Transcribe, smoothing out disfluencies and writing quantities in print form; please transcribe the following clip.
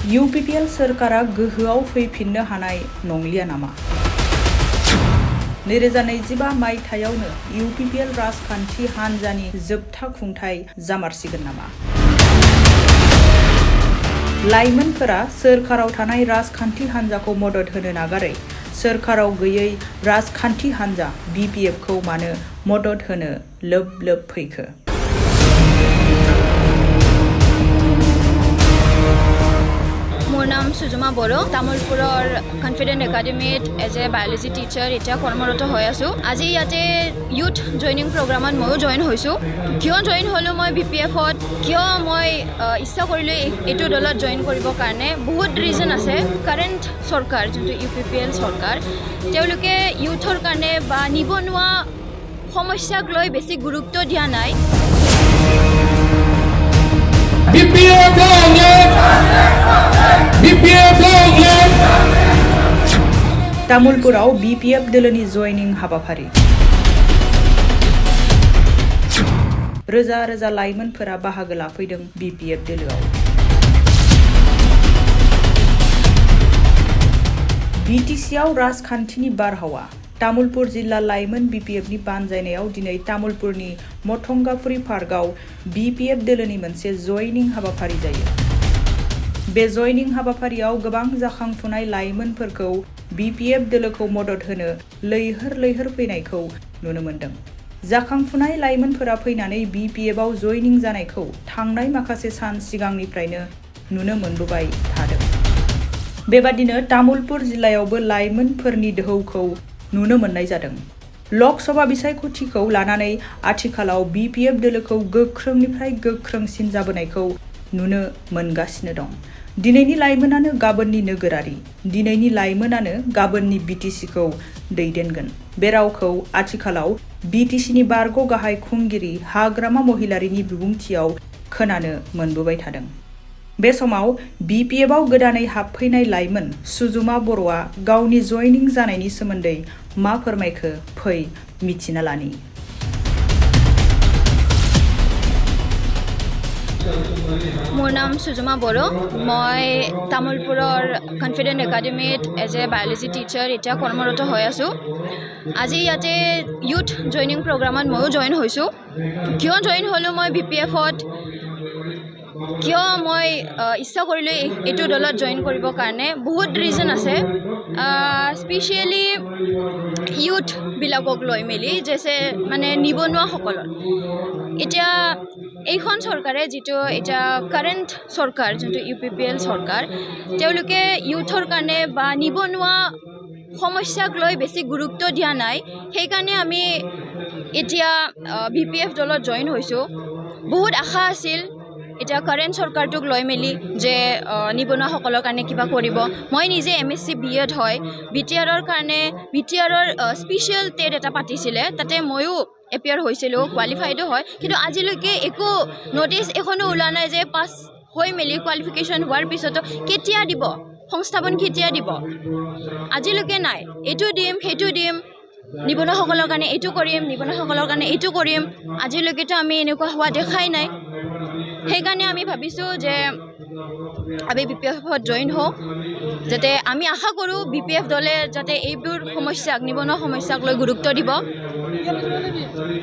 UPPL सोरखारा गोहोआव फैफिननो हानाय नंलिया नामा? 2025 मायथाइयावनो UPPL राजखान्थि हान्जानि जोबथा खुंथाय जामारसिगोन नामा? लाइमोनफोरा सोरखाराव थानाय राजखान्थि हान्जाखौ मदद होनो नागारै सोरखाराव गैयै राजखान्थि हान्जा BPF खौ मानो मदद होनो लोब लोब फैखो? মোৰ নাম সুজমা বড়ো তামুলপুৰৰ কনফিডেন্ট একাডেমিত এজ এ বায়োলজি টিচাৰ এতিয়া কৰ্মৰত হৈ আছোঁ। আজি ইয়াতে ইউথ জইনিং প্ৰগ্ৰামত ময়ো জইন হৈছোঁ। কিয় জইন হ'লোঁ মই BPF-ত, কিয় মই ইচ্ছা কৰিলোঁ এইটো দলত জইন কৰিবৰ কাৰণে? বহুত ৰিজন আছে। কাৰেণ্ট চৰকাৰ যোনটো UPPL চৰকাৰ, তেওঁলোকে ইউথৰ কাৰণে বা নিবনুৱা সমস্যাক লৈ বেছি গুৰুত্ব দিয়া নাই। तामुलपुराव BPF दोलोनि जयनिं हाबाफारि। रोजा रोजा लाइमोनफोरा बाहागो लाफैदों BPF दोलोआव। BTC-आव राजखान्थिनि बारहावा। तामुलपुर जिल्ला लाइमोन BPF-नि बानजायनायाव दिनै तामुलपुरनि मथंगाफुरि पार्कआव BPF दोलोनि मोनसे जयनिं हाबाफारि जायो। बे जयनिं हाबाफारियाव गोबां जाखांफुनाय लाइमोनफोरखौ BPF दोलोखौ मदद होनो लैहोर लैहोर फैनायखौ नुनो मोन्दों। जाखांफुनाय लाइमोनफोरा फैनानै BPF-आव जयनिं जानायखौ थांनाय माखासे सान सिगांनिफ्रायनो नुनो मोनबोबाय थादों। बेबादिनो तामुलपुर जिल्लायावबो लाइमोनफोरनि दोहौखौ नुनो मोननाय जादों। लकसभा बिसायख'थिखौ लानानै आथिखालाव BPF दोलोखौ गोख्रोंनिफ्राय गोख्रोंसिन जाबोनायखौ नुनो मोनगासिनो दं। दिनैनि लाइमोनानो गाबोननि नोगोरारि, दिनैनि लाइमोनानो गाबोननि BTC-खौ दैदेनगोन। बे रावखौ आथिखालाव BTC-नि बारग' गाहाय खुंगिरि हाग्रामा महिलारिनि बिबुंथियाव खोनानो मोनबोबाय थादों। बे समाव BPF-आव गोदानै हाबफैनाय लाइमोन सुजुमा बर'आ गावनि जयनिं जानायनि सोमोन्दै मा फोरमायखो फै मिथिना लानि। মোৰ নাম সুজমা বড়ো। মই তামুলপুৰৰ কনফিডেন্ট একাডেমিত এজ এ বায়োলজি টিচাৰ এতিয়া কৰ্মৰত হৈ আছোঁ। আজি ইয়াতে ইউথ জইনিং প্ৰগ্ৰামত ময়ো জইন হৈছোঁ। কিয় জইন হ'লোঁ মই BPF-ত, কিয় মই ইচ্ছা কৰিলোঁ এইটো দলত জইন কৰিবৰ কাৰণে? বহুত ৰিজন আছে। স্পেচিয়েলি ইউথবিলাকক লৈ মেলি যেছে মানে নিবনুৱাসকলৰ। এতিয়া এইখন চৰকাৰে যিটো এতিয়া কাৰেণ্ট চৰকাৰ যোনটো UPPL চৰকাৰ, তেওঁলোকে ইউথৰ কাৰণে বা নিবনুৱা সমস্যাক লৈ বেছি গুৰুত্ব দিয়া নাই। সেইকাৰণে আমি এতিয়া BPF দলত জইন হৈছোঁ। বহুত আশা আছিল এতিয়া কাৰেণ্ট চৰকাৰটোক লৈ মেলি যে নিবনুৱাসকলৰ কাৰণে কিবা কৰিব। মই নিজে MSc B.Ed হয়। BTR-ৰ কাৰণে BTR-ৰ স্পেচিয়েল টেট এটা পাতিছিলে, তাতে ময়ো এপিয়াৰ হৈছিলোঁ, কোৱালিফাইডো হয়। কিন্তু আজিলৈকে একো নটিচ এখনো ওলোৱা নাই যে পাছ হৈ মেলি কোৱালিফিকেশ্যন হোৱাৰ পিছতো কেতিয়া দিব, সংস্থাপন কেতিয়া দিব, আজিলৈকে নাই। এইটো দিম, সেইটো দিম, নিবনুৱাসকলৰ কাৰণে এইটো কৰিম, নিবনুৱাসকলৰ কাৰণে এইটো কৰিম, আজিলৈকেতো আমি এনেকুৱা হোৱা দেখাই নাই। সেইকাৰণে আমি ভাবিছোঁ যে আমি BPF-ত জইন হওঁ, যাতে আমি আশা কৰোঁ BPF দলে যাতে এইবোৰ সমস্যাক, নিবনুৱা সমস্যাক লৈ গুৰুত্ব দিব।